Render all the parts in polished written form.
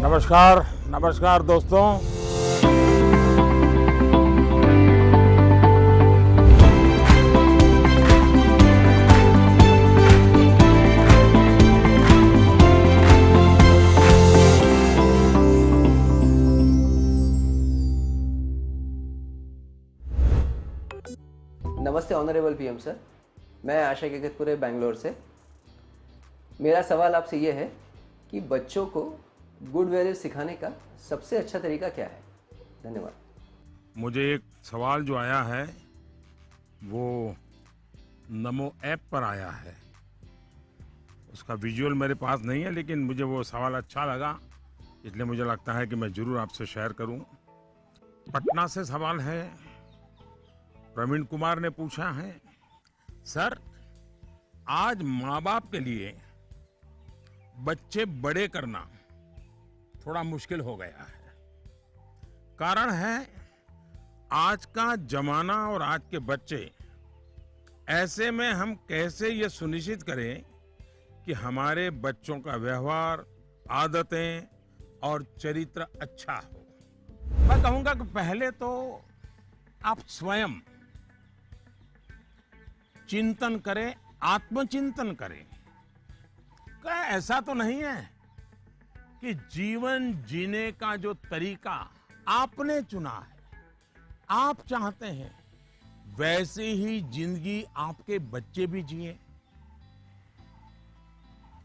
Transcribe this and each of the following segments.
नमस्कार नमस्कार दोस्तों। नमस्ते ऑनरेबल पीएम सर, मैं आशा केकतपुरे बेंगलोर से। मेरा सवाल आपसे ये है कि बच्चों को गुड वैल्यूज सिखाने का सबसे अच्छा तरीका क्या है? धन्यवाद। मुझे एक सवाल जो आया है वो नमो ऐप पर आया है। उसका विजुअल मेरे पास नहीं है, लेकिन मुझे वो सवाल अच्छा लगा, इसलिए मुझे लगता है कि मैं ज़रूर आपसे शेयर करूं। पटना से सवाल है, प्रवीण कुमार ने पूछा है, सर आज माँ बाप के लिए बच्चे बड़े करना थोड़ा मुश्किल हो गया है। कारण है आज का जमाना और आज के बच्चे। ऐसे में हम कैसे ये सुनिश्चित करें कि हमारे बच्चों का व्यवहार, आदतें और चरित्र अच्छा हो। मैं कहूंगा कि पहले तो आप स्वयं चिंतन करें, आत्मचिंतन करें। क्या ऐसा तो नहीं है कि जीवन जीने का जो तरीका आपने चुना है, आप चाहते हैं वैसे ही जिंदगी आपके बच्चे भी जिए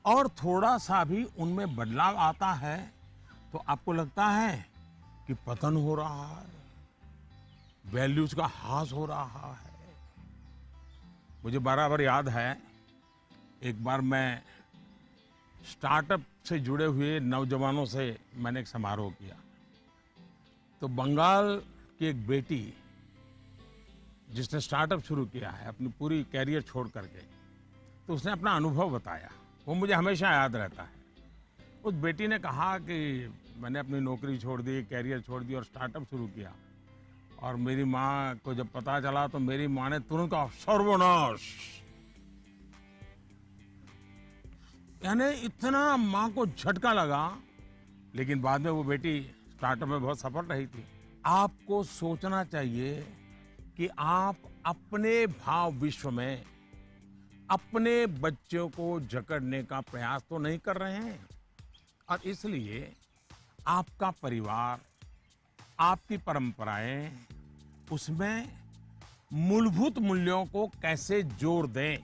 और थोड़ा सा भी उनमें बदलाव आता है तो आपको लगता है कि पतन हो रहा है, वैल्यूज का ह्रास हो रहा है। मुझे बराबर याद है, एक बार मैं स्टार्टअप से जुड़े हुए नौजवानों से मैंने एक समारोह किया। तो बंगाल की एक बेटी जिसने स्टार्टअप शुरू किया है अपनी पूरी कैरियर छोड़ करके, तो उसने अपना अनुभव बताया, वो मुझे हमेशा याद रहता है। उस बेटी ने कहा कि मैंने अपनी नौकरी छोड़ दी, कैरियर छोड़ दी और स्टार्टअप शुरू किया, और मेरी माँ को जब पता चला तो मेरी माँ ने तुरंत कहा सर्वनाश। यानी इतना माँ को झटका लगा, लेकिन बाद में वो बेटी स्टार्टअप में बहुत सफल रही थी। आपको सोचना चाहिए कि आप अपने भाव विश्व में अपने बच्चों को जकड़ने का प्रयास तो नहीं कर रहे हैं, और इसलिए आपका परिवार, आपकी परंपराएं, उसमें मूलभूत मूल्यों को कैसे जोड़ दें,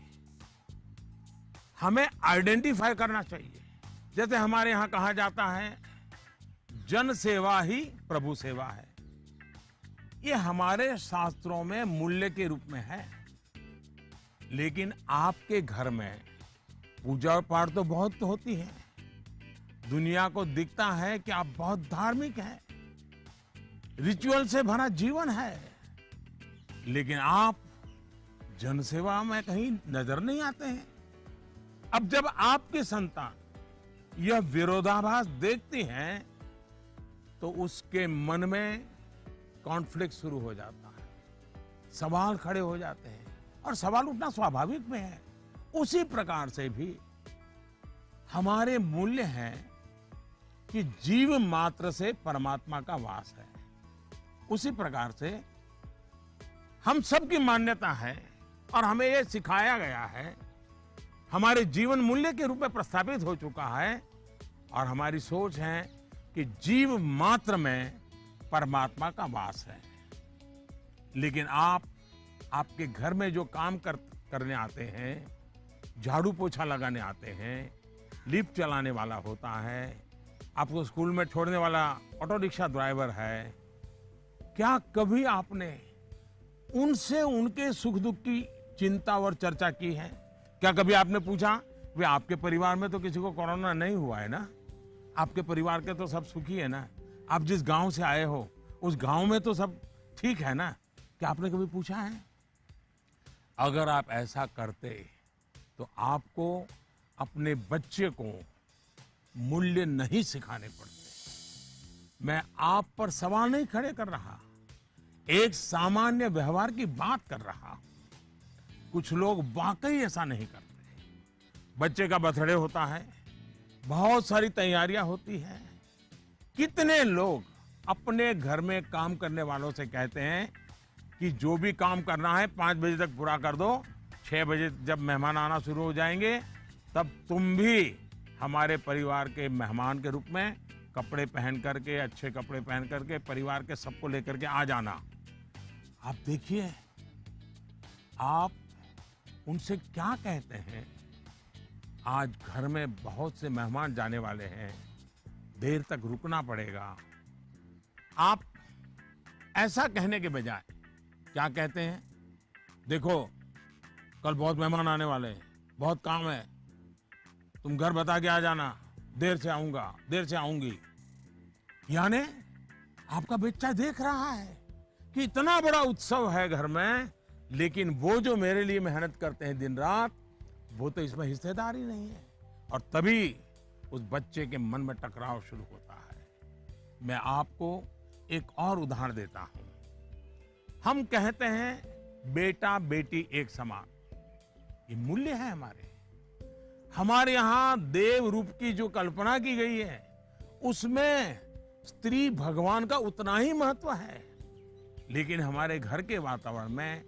हमें आइडेंटिफाई करना चाहिए। जैसे हमारे यहां कहा जाता है, जन सेवा ही प्रभु सेवा है। ये हमारे शास्त्रों में मूल्य के रूप में है। लेकिन आपके घर में पूजा पाठ तो बहुत होती है, दुनिया को दिखता है कि आप बहुत धार्मिक हैं, रिचुअल से भरा जीवन है, लेकिन आप जनसेवा में कहीं नजर नहीं आते हैं। अब जब आपकी संतान यह विरोधाभास देखती हैं तो उसके मन में कॉन्फ्लिक्ट शुरू हो जाता है, सवाल खड़े हो जाते हैं, और सवाल उठना स्वाभाविक में है। उसी प्रकार से भी हमारे मूल्य हैं कि जीव मात्र से परमात्मा का वास है। उसी प्रकार से हम सबकी मान्यता है और हमें यह सिखाया गया है, हमारे जीवन मूल्य के रूप में प्रस्थापित हो चुका है, और हमारी सोच है कि जीव मात्र में परमात्मा का वास है। लेकिन आपके घर में जो काम करने आते हैं, झाड़ू पोछा लगाने आते हैं, लिफ्ट चलाने वाला होता है, आपको स्कूल में छोड़ने वाला ऑटो रिक्शा ड्राइवर है, क्या कभी आपने उनसे उनके सुख दुख की चिंता और चर्चा की है? क्या कभी आपने पूछा, वे आपके परिवार में तो किसी को कोरोना नहीं हुआ है ना, आपके परिवार के तो सब सुखी है ना, आप जिस गांव से आए हो उस गांव में तो सब ठीक है ना? क्या आपने कभी पूछा है? अगर आप ऐसा करते तो आपको अपने बच्चे को मूल्य नहीं सिखाने पड़ते। मैं आप पर सवाल नहीं खड़े कर रहा, एक सामान्य व्यवहार की बात कर रहा हूं। कुछ लोग वाकई ऐसा नहीं करते। बच्चे का बर्थडे होता है, बहुत सारी तैयारियां होती हैं, कितने लोग अपने घर में काम करने वालों से कहते हैं कि जो भी काम करना है 5 बजे तक पूरा कर दो, 6 बजे जब मेहमान आना शुरू हो जाएंगे तब तुम भी हमारे परिवार के मेहमान के रूप में कपड़े पहन करके, अच्छे कपड़े पहन करके परिवार के सबको लेकर के आ जाना। आप देखिए, आप उनसे क्या कहते हैं? आज घर में बहुत से मेहमान जाने वाले हैं, देर तक रुकना पड़ेगा। आप ऐसा कहने के बजाय क्या कहते हैं? देखो, कल बहुत मेहमान आने वाले हैं, बहुत काम है, तुम घर बता के आ जाना, देर से आऊंगा, देर से आऊंगी। यानी आपका बच्चा देख रहा है कि इतना बड़ा उत्सव है घर में, लेकिन वो जो मेरे लिए मेहनत करते हैं दिन रात, वो तो इसमें हिस्सेदार ही नहीं है। और तभी उस बच्चे के मन में टकराव शुरू होता है। मैं आपको एक और उदाहरण देता हूं। हम कहते हैं बेटा बेटी एक समान, ये मूल्य है हमारे यहां देव रूप की जो कल्पना की गई है, उसमें स्त्री भगवान का उतना ही महत्व है। लेकिन हमारे घर के वातावरण में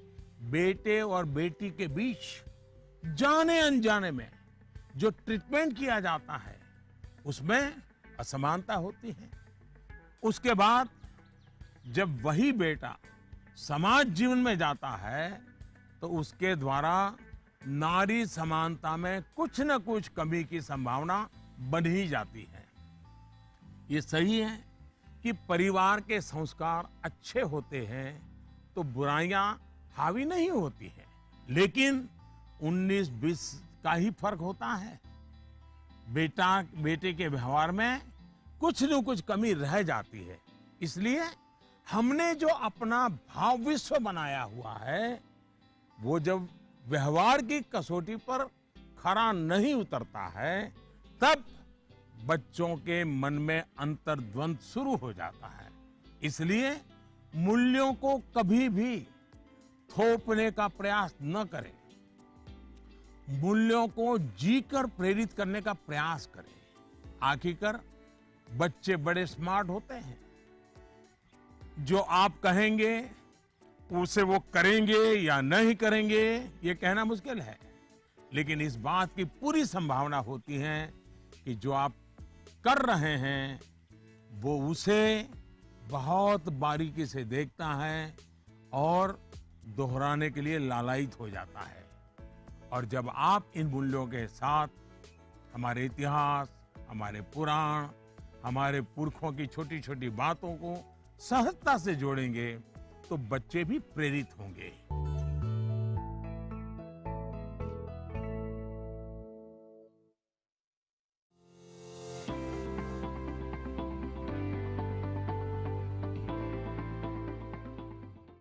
बेटे और बेटी के बीच जाने अनजाने में जो ट्रीटमेंट किया जाता है, उसमें असमानता होती है। उसके बाद जब वही बेटा समाज जीवन में जाता है, तो उसके द्वारा नारी समानता में कुछ न कुछ कमी की संभावना बन ही जाती है। ये सही है कि परिवार के संस्कार अच्छे होते हैं तो बुराइयां हावी नहीं होती हैं, लेकिन 19-20 का ही फर्क होता है। बेटा बेटे के व्यवहार में कुछ न कुछ कमी रह जाती है। इसलिए हमने जो अपना भाव विश्व बनाया हुआ है, वो जब व्यवहार की कसौटी पर खरा नहीं उतरता है, तब बच्चों के मन में अंतर्द्वंद शुरू हो जाता है। इसलिए मूल्यों को कभी भी थोपने का प्रयास न करें, मूल्यों को जीकर प्रेरित करने का प्रयास करें। आखिरकार बच्चे बड़े स्मार्ट होते हैं। जो आप कहेंगे उसे वो करेंगे या नहीं करेंगे, ये कहना मुश्किल है, लेकिन इस बात की पूरी संभावना होती है कि जो आप कर रहे हैं वो उसे बहुत बारीकी से देखता है और दोहराने के लिए लालायित हो जाता है। और जब आप इन मूल्यों के साथ हमारे इतिहास, हमारे पुराण, हमारे पुरखों की छोटी छोटी बातों को सहजता से जोड़ेंगे, तो बच्चे भी प्रेरित होंगे।